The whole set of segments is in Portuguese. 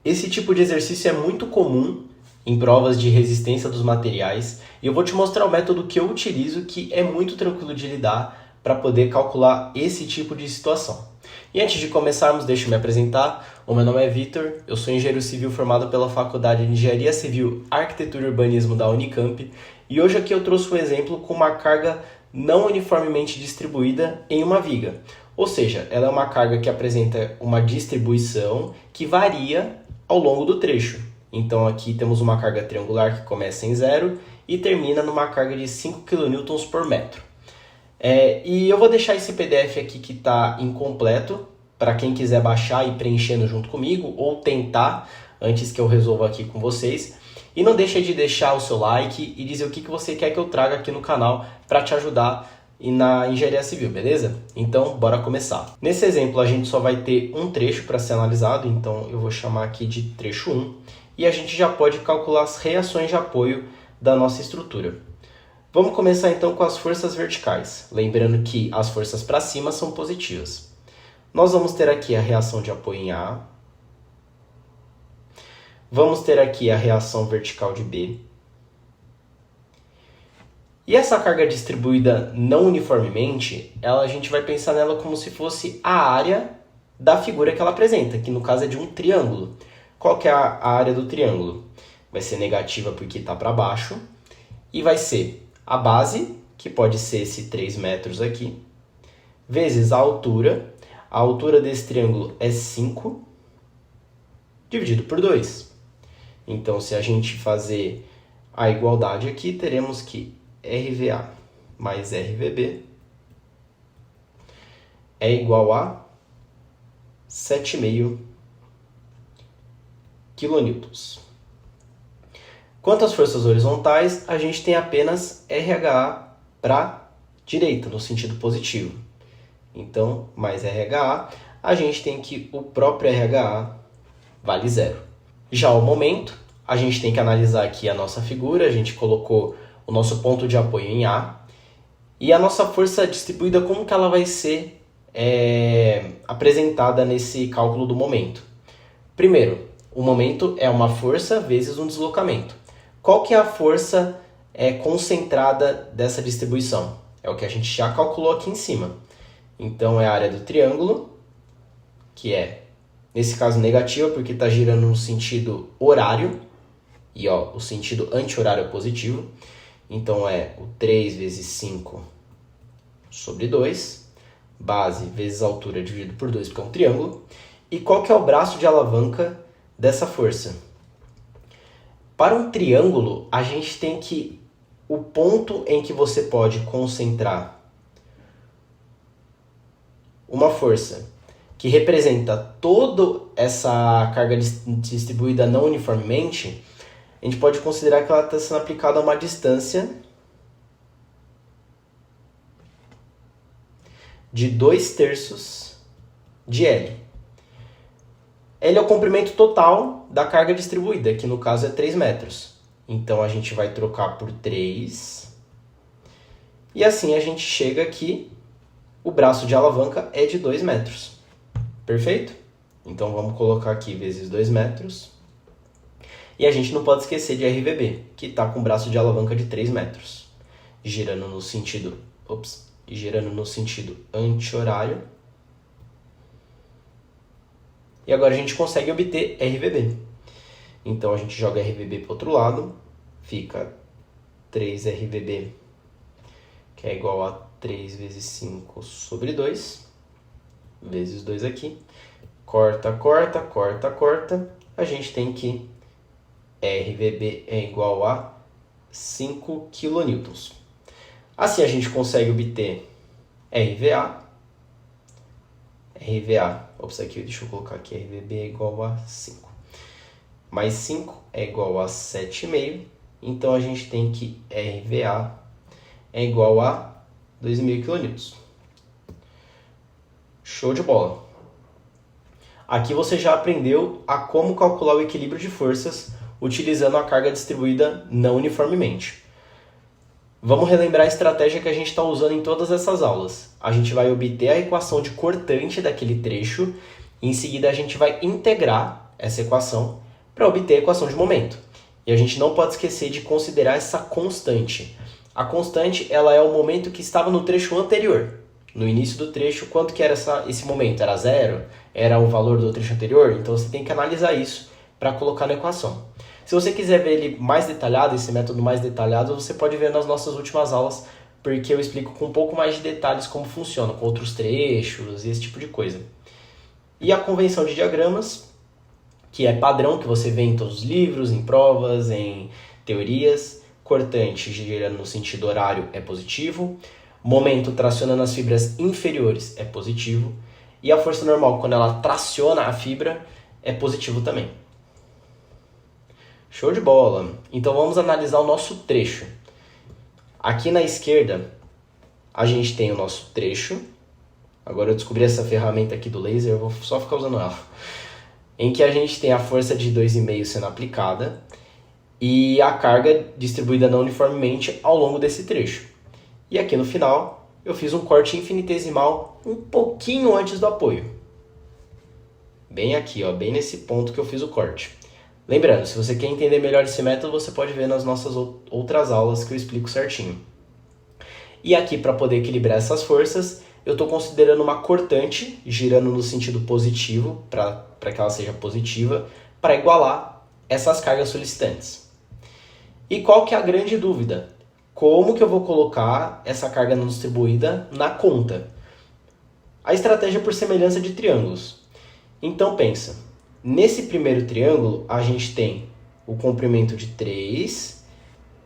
Esse tipo de exercício é muito comum em provas de resistência dos materiais e eu vou te mostrar o método que eu utilizo que é muito tranquilo de lidar para poder calcular esse tipo de situação. E antes de começarmos, deixa eu me apresentar. O meu nome é Vitor, eu sou engenheiro civil formado pela Faculdade de Engenharia Civil, Arquitetura e Urbanismo da Unicamp e hoje aqui eu trouxe um exemplo com uma carga não uniformemente distribuída em uma viga. Ou seja, ela é uma carga que apresenta uma distribuição que varia ao longo do trecho. Então aqui temos uma carga triangular que começa em 0 e termina numa carga de 5 kN por metro. E eu vou deixar esse PDF aqui que está incompleto para quem quiser baixar e ir preenchendo junto comigo ou tentar antes que eu resolva aqui com vocês. E não deixa de deixar o seu like e dizer o que você quer que eu traga aqui no canal para te ajudar e na engenharia civil, beleza? Então, bora começar. Nesse exemplo, a gente só vai ter um trecho para ser analisado, então eu vou chamar aqui de trecho 1, e a gente já pode calcular as reações de apoio da nossa estrutura. Vamos começar então com as forças verticais, lembrando que as forças para cima são positivas. Nós vamos ter aqui a reação de apoio em A, vamos ter aqui a reação vertical de B, e essa carga distribuída não uniformemente, a gente vai pensar nela como se fosse a área da figura que ela apresenta, que no caso é de um triângulo. Qual que é a área do triângulo? Vai ser negativa porque está para baixo, e vai ser a base, que pode ser esse 3 metros aqui, vezes a altura. A altura desse triângulo é 5, dividido por 2. Então, se a gente fazer a igualdade aqui, teremos que RVA mais RVB é igual a 7,5 kN. Quanto às forças horizontais, a gente tem apenas RH para direita, no sentido positivo. Então, mais RH, a gente tem que o próprio RH vale 0. Já o momento, a gente tem que analisar aqui a nossa figura, a gente colocou o nosso ponto de apoio em A, e a nossa força distribuída, como que ela vai ser apresentada nesse cálculo do momento? Primeiro, o momento é uma força vezes um deslocamento. Qual que é a força concentrada dessa distribuição? É o que a gente já calculou aqui em cima. Então, é a área do triângulo, que é, nesse caso, negativa, porque está girando no sentido horário, e o sentido anti-horário é positivo. Então, é o 3 vezes 5 sobre 2, base vezes altura dividido por 2, porque é um triângulo. E qual que é o braço de alavanca dessa força? Para um triângulo, a gente tem que o ponto em que você pode concentrar uma força que representa toda essa carga distribuída não uniformemente, a gente pode considerar que ela está sendo aplicada a uma distância de 2/3 de L. L é o comprimento total da carga distribuída, que no caso é 3 metros. Então, a gente vai trocar por 3. E assim a gente chega aqui, o braço de alavanca é de 2 metros. Perfeito? Então, vamos colocar aqui vezes 2 metros. E a gente não pode esquecer de RVB, que está com o braço de alavanca de 3 metros. Girando no sentido anti-horário. E agora a gente consegue obter RVB. Então, a gente joga RVB para o outro lado. Fica 3 RVB, que é igual a 3 vezes 5 sobre 2. Vezes 2 aqui. Corta, corta, corta, corta. A gente tem que RVB é igual a 5 kN. Assim a gente consegue obter RVA. Deixa eu colocar aqui, RVB é igual a 5. Mais 5 é igual a 7,5. Então a gente tem que RVA é igual a 2,5 kN. Show de bola! Aqui você já aprendeu a como calcular o equilíbrio de forças utilizando a carga distribuída não uniformemente. Vamos relembrar a estratégia que a gente está usando em todas essas aulas. A gente vai obter a equação de cortante daquele trecho, e em seguida a gente vai integrar essa equação para obter a equação de momento. E a gente não pode esquecer de considerar essa constante. A constante ela é o momento que estava no trecho anterior. No início do trecho, quanto que era esse momento? Era zero? Era o valor do trecho anterior? Então você tem que analisar isso para colocar na equação. Se você quiser ver ele mais detalhado, esse método mais detalhado, você pode ver nas nossas últimas aulas, porque eu explico com um pouco mais de detalhes como funciona, com outros trechos e esse tipo de coisa. E a convenção de diagramas, que é padrão que você vê em todos os livros, em provas, em teorias. Cortante girando no sentido horário é positivo. Momento tracionando as fibras inferiores é positivo. E a força normal, quando ela traciona a fibra, é positivo também. Show de bola! Então vamos analisar o nosso trecho. Aqui na esquerda, a gente tem o nosso trecho. Agora eu descobri essa ferramenta aqui do laser, eu vou só ficar usando ela. Em que a gente tem a força de 2,5 sendo aplicada e a carga distribuída não uniformemente ao longo desse trecho. E aqui no final, eu fiz um corte infinitesimal um pouquinho antes do apoio. Bem aqui, ó, bem nesse ponto que eu fiz o corte. Lembrando, se você quer entender melhor esse método, você pode ver nas nossas outras aulas que eu explico certinho. E aqui, para poder equilibrar essas forças, eu estou considerando uma cortante, girando no sentido positivo, para que ela seja positiva, para igualar essas cargas solicitantes. E qual que é a grande dúvida? Como que eu vou colocar essa carga não distribuída na conta? A estratégia é por semelhança de triângulos. Então pensa, nesse primeiro triângulo a gente tem o comprimento de 3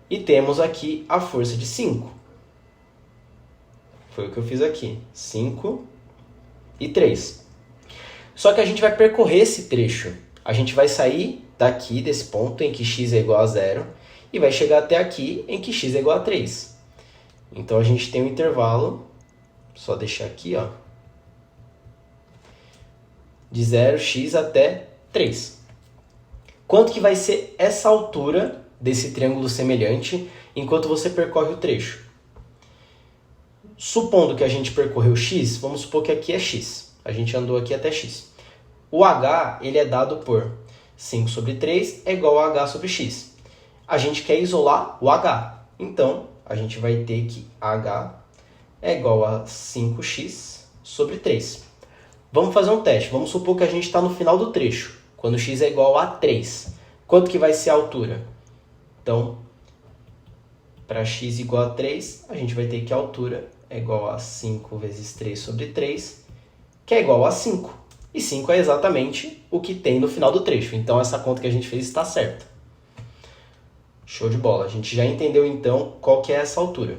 e temos aqui a força de 5. Foi o que eu fiz aqui, 5 e 3. Só que a gente vai percorrer esse trecho. A gente vai sair daqui, desse ponto em que x é igual a 0, e vai chegar até aqui em que x é igual a 3. Então a gente tem um intervalo, só deixar aqui, ó, de 0x até 3. Quanto que vai ser essa altura desse triângulo semelhante enquanto você percorre o trecho? Supondo que a gente percorreu x, vamos supor que aqui é x. A gente andou aqui até x. O h ele é dado por 5 sobre 3 é igual a h sobre x. A gente quer isolar o h. Então, a gente vai ter que h é igual a 5x sobre 3. Vamos fazer um teste. Vamos supor que a gente está no final do trecho, quando x é igual a 3. Quanto que vai ser a altura? Então, para x igual a 3, a gente vai ter que a altura é igual a 5 vezes 3 sobre 3, que é igual a 5. E 5 é exatamente o que tem no final do trecho. Então, essa conta que a gente fez está certa. Show de bola. A gente já entendeu, então, qual que é essa altura.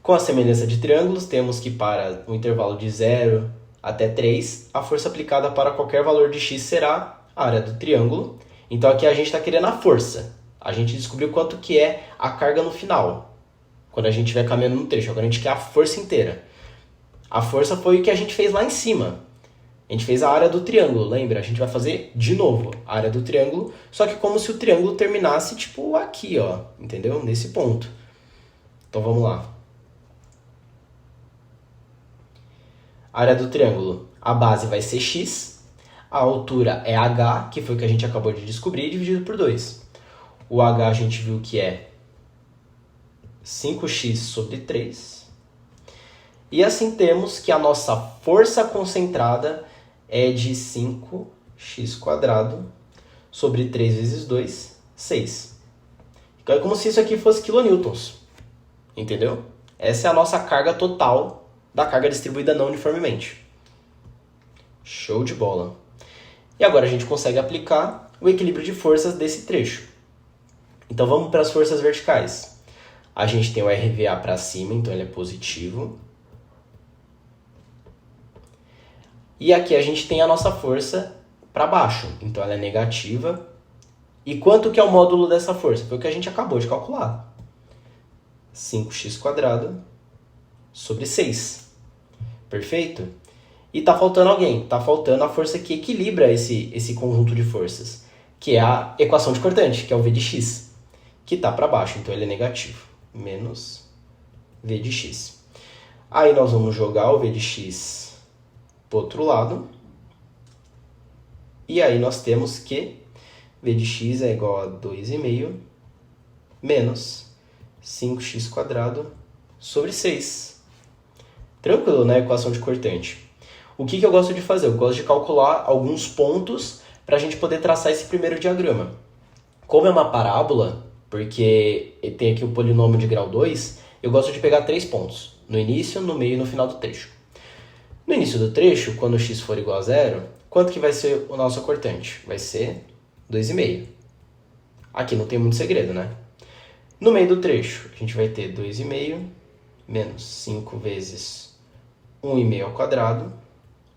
Com a semelhança de triângulos, temos que para o intervalo de 0 até 3, a força aplicada para qualquer valor de x será a área do triângulo. Então, aqui a gente está querendo a força. A gente descobriu quanto que é a carga no final, quando a gente estiver caminhando no trecho. Agora a gente quer a força inteira. A força foi o que a gente fez lá em cima. A gente fez a área do triângulo, lembra? A gente vai fazer de novo a área do triângulo, só que como se o triângulo terminasse tipo aqui, ó, entendeu? Nesse ponto. Então vamos lá. A área do triângulo, a base vai ser x, a altura é h, que foi o que a gente acabou de descobrir, dividido por 2. O h a gente viu que é 5x sobre 3. E assim temos que a nossa força concentrada é de 5x² sobre 3 vezes 2, 6. Então é como se isso aqui fosse quilonewtons. Entendeu? Essa é a nossa carga total da carga distribuída não uniformemente. Show de bola. E agora a gente consegue aplicar o equilíbrio de forças desse trecho. Então vamos para as forças verticais. A gente tem o RVA para cima, então ele é positivo. E aqui a gente tem a nossa força para baixo, então ela é negativa. E quanto que é o módulo dessa força? Foi o que a gente acabou de calcular. 5x² sobre 6. Perfeito? E está faltando alguém. Está faltando a força que equilibra esse conjunto de forças, que é a equação de cortante, que é o V de x, que está para baixo, então ele é negativo. Menos V de x. Aí nós vamos jogar o V de x para o outro lado. E aí nós temos que v de x é igual a 2,5 menos 5x² sobre 6. Tranquilo, né? Equação de cortante. O que eu gosto de fazer? Eu gosto de calcular alguns pontos para a gente poder traçar esse primeiro diagrama. Como é uma parábola, porque tem aqui o polinômio de grau 2, eu gosto de pegar 3 pontos, no início, no meio e no final do trecho. No início do trecho, quando x for igual a 0, quanto que vai ser o nosso cortante? Vai ser 2,5. Aqui não tem muito segredo, né? No meio do trecho, a gente vai ter 2,5 menos 5 vezes 1,5 ao quadrado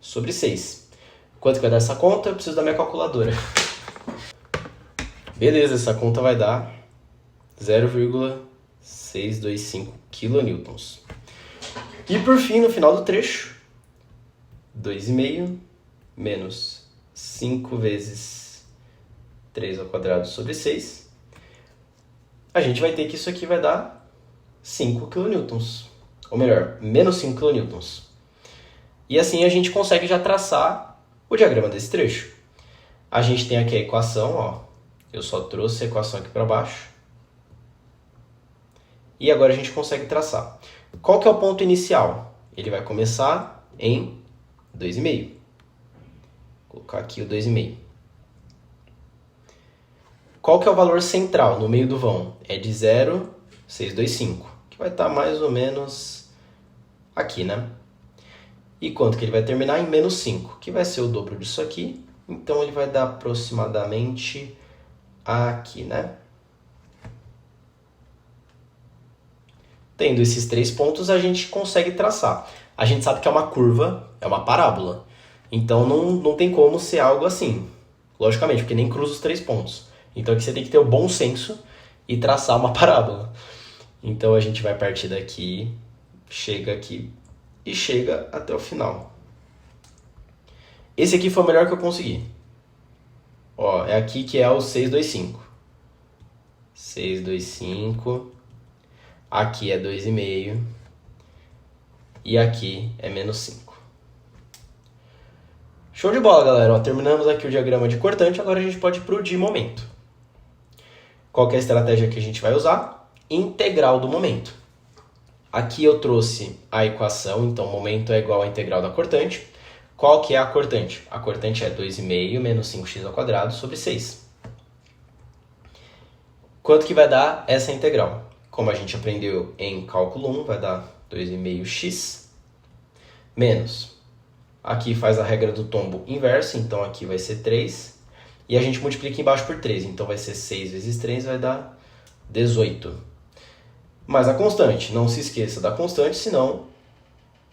sobre 6. Quanto que vai dar essa conta? Eu preciso da minha calculadora. Beleza, essa conta vai dar 0,625 kN. E por fim, no final do trecho, 2,5 menos 5 vezes 3 ao quadrado sobre 6. A gente vai ter que isso aqui vai dar 5 kN. Ou melhor, menos 5 kN. E assim a gente consegue já traçar o diagrama desse trecho. A gente tem aqui a equação, ó. Eu só trouxe a equação aqui para baixo. E agora a gente consegue traçar. Qual que é o ponto inicial? Ele vai começar em 2,5. Vou colocar aqui o 2,5. Qual que é o valor central no meio do vão? É de 0,625, que vai estar mais ou menos aqui, né? E quanto que ele vai terminar? Em menos 5, que vai ser o dobro disso aqui. Então ele vai dar aproximadamente aqui, né? Tendo esses 3 pontos, a gente consegue traçar. A gente sabe que é uma curva, é uma parábola. Então não tem como ser algo assim, logicamente, porque nem cruza os 3 pontos. Então aqui você tem que ter o bom senso e traçar uma parábola. Então a gente vai partir daqui, chega aqui e chega até o final. Esse aqui foi o melhor que eu consegui. Ó, é aqui que é o 625. 625. Aqui é 2,5. E aqui é menos 5. Show de bola, galera. Ó, terminamos aqui o diagrama de cortante. Agora a gente pode ir para o de momento. Qual que é a estratégia que a gente vai usar? Integral do momento. Aqui eu trouxe a equação, então o momento é igual à integral da cortante. Qual que é a cortante? A cortante é 2,5 menos 5x² sobre 6. Quanto que vai dar essa integral? Como a gente aprendeu em cálculo 1, vai dar 2,5x menos. Aqui faz a regra do tombo inverso, então aqui vai ser 3. E a gente multiplica embaixo por 3, então vai ser 6 vezes 3, vai dar 18. Mas a constante, não se esqueça da constante, senão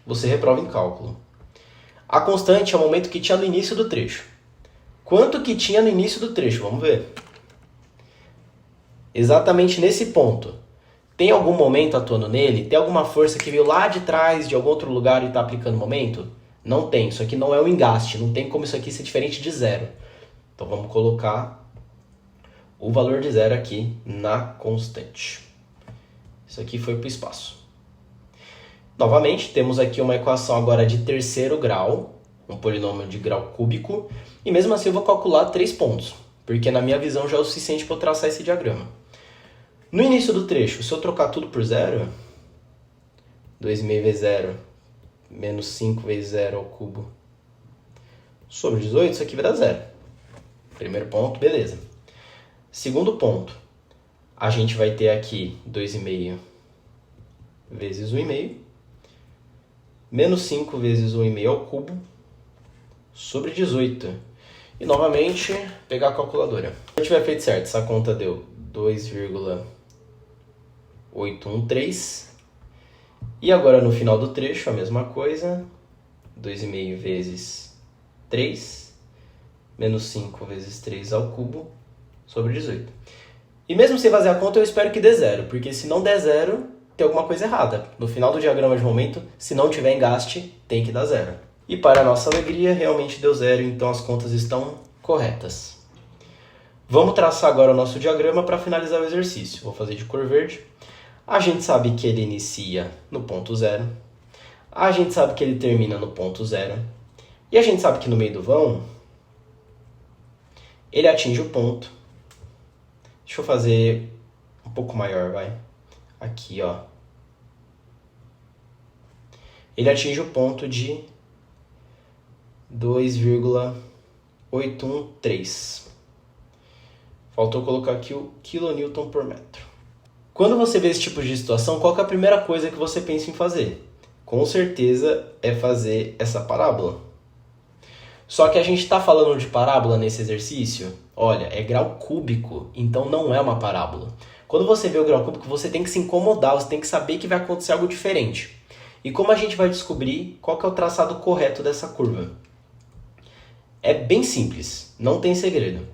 você reprova em cálculo. A constante é o momento que tinha no início do trecho. Quanto que tinha no início do trecho? Vamos ver. Exatamente nesse ponto. Tem algum momento atuando nele? Tem alguma força que veio lá de trás, de algum outro lugar e está aplicando momento? Não tem. Isso aqui não é um engaste. Não tem como isso aqui ser diferente de zero. Então vamos colocar o valor de zero aqui na constante. Isso aqui foi para o espaço. Novamente, temos aqui uma equação agora de terceiro grau, um polinômio de grau cúbico, e mesmo assim eu vou calcular 3 pontos, porque na minha visão já é o suficiente para eu traçar esse diagrama. No início do trecho, se eu trocar tudo por zero, 2,5 vezes 0, menos 5 vezes 0 ao cubo, sobre 18, isso aqui vai dar zero. Primeiro ponto, beleza. Segundo ponto, a gente vai ter aqui 2,5 vezes 1,5, menos 5 vezes 1,5 ao cubo, sobre 18. E novamente, pegar a calculadora. Se eu tiver feito certo, essa conta deu 2,813. E agora no final do trecho, a mesma coisa. 2,5 vezes 3, menos 5 vezes 3 ao cubo, sobre 18. E mesmo sem fazer a conta, eu espero que dê zero, porque se não der zero, tem alguma coisa errada. No final do diagrama de momento, se não tiver engaste, tem que dar zero. E para a nossa alegria, realmente deu zero, então as contas estão corretas. Vamos traçar agora o nosso diagrama para finalizar o exercício. Vou fazer de cor verde. A gente sabe que ele inicia no ponto zero. A gente sabe que ele termina no ponto zero. E a gente sabe que no meio do vão ele atinge o ponto. Deixa eu fazer um pouco maior, vai. Aqui, ó. Ele atinge o ponto de 2,813. Faltou colocar aqui o quilonewton por metro. Quando você vê esse tipo de situação, qual que é a primeira coisa que você pensa em fazer? Com certeza é fazer essa parábola. Só que a gente está falando de parábola nesse exercício? Olha, é grau cúbico, então não é uma parábola. Quando você vê o grau cúbico, você tem que se incomodar, você tem que saber que vai acontecer algo diferente. E como a gente vai descobrir qual que é o traçado correto dessa curva? É bem simples, não tem segredo.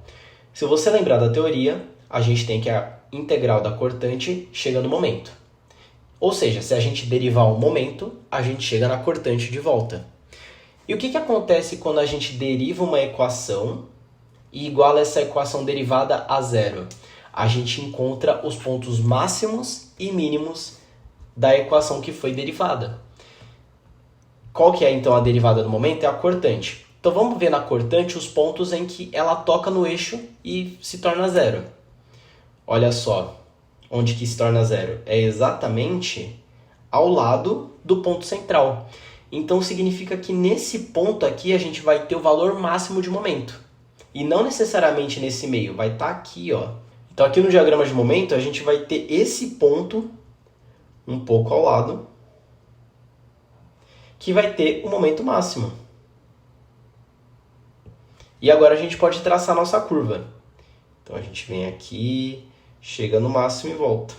Se você lembrar da teoria, a gente tem que a integral da cortante chega no momento. Ou seja, se a gente derivar um momento, a gente chega na cortante de volta. E o que acontece quando a gente deriva uma equação e iguala essa equação derivada a zero? A gente encontra os pontos máximos e mínimos da equação que foi derivada. Qual que é então a derivada do momento? É a cortante. Então vamos ver na cortante os pontos em que ela toca no eixo e se torna zero. Olha só, onde que se torna zero? É exatamente ao lado do ponto central. Então significa que nesse ponto aqui a gente vai ter o valor máximo de momento. E não necessariamente nesse meio, vai estar aqui, ó. Então aqui no diagrama de momento a gente vai ter esse ponto um pouco ao lado, que vai ter o momento máximo. E agora a gente pode traçar a nossa curva. Então a gente vem aqui, chega no máximo e volta.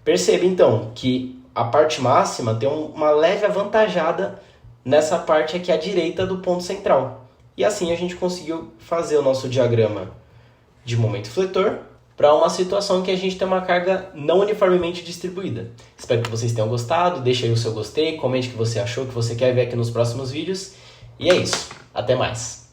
Perceba então que a parte máxima tem uma leve avantajada nessa parte aqui à direita do ponto central. E assim a gente conseguiu fazer o nosso diagrama de momento fletor para uma situação em que a gente tem uma carga não uniformemente distribuída. Espero que vocês tenham gostado, deixe aí o seu gostei, comente o que você achou, o que você quer ver aqui nos próximos vídeos. E é isso, até mais!